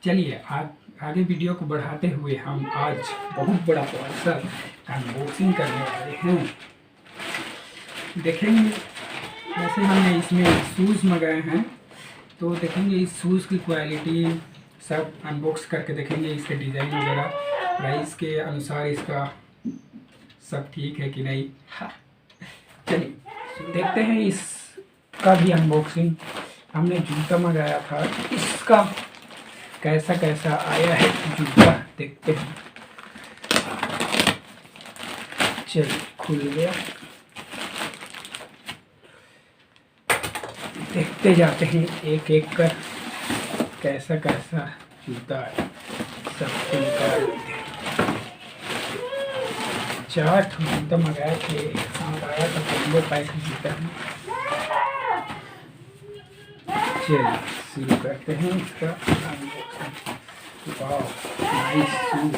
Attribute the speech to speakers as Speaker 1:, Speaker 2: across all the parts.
Speaker 1: चलिए आगे वीडियो को बढ़ाते हुए हम आज बहुत बड़ा पार्सल अनबॉक्सिंग करने वाले हैं। देखेंगे वैसे हमने इसमें शूज़ मंगाए हैं, तो देखेंगे इस शूज़ की क्वालिटी सब अनबॉक्स करके देखेंगे, इसके डिज़ाइन वगैरह प्राइस के अनुसार इसका सब ठीक है कि नहीं। हाँ, चलिए देखते हैं इसका भी अनबॉक्सिंग। हमने जूता मंगाया था, इसका कैसा कैसा आया है जूता देखते हैं। चलिए खुल गया, देखते जाते हैं एक एक कर कैसा कैसा जूता है, सबको निकाल लेते हैं। 4 जूता मंगाए थे, साथ आया था कॉम्बो पैक जूता है। चलिए शुरू करते हैं इसका अनबॉक्सिंग। वाओ नाइस शूज,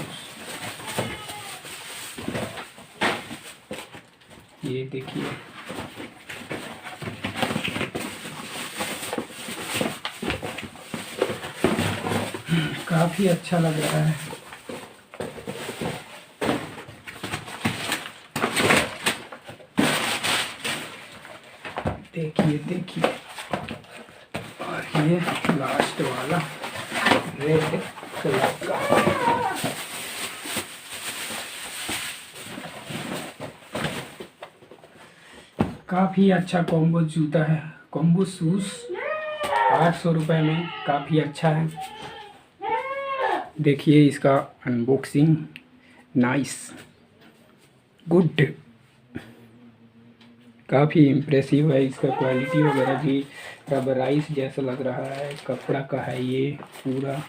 Speaker 1: ये देखिए काफी अच्छा लग रहा है। देखिए देखिए, और ये लास्ट वाला रेड कलर का। काफ़ी अच्छा कॉम्बो जूता है, कॉम्बो शूज़ 800 रुपये में काफ़ी अच्छा है। देखिए इसका अनबॉक्सिंग, नाइस गुड, काफ़ी इम्प्रेसिव है। इसका क्वालिटी वगैरह भी रबराइज जैसा लग रहा है, कपड़ा का है ये पूरा।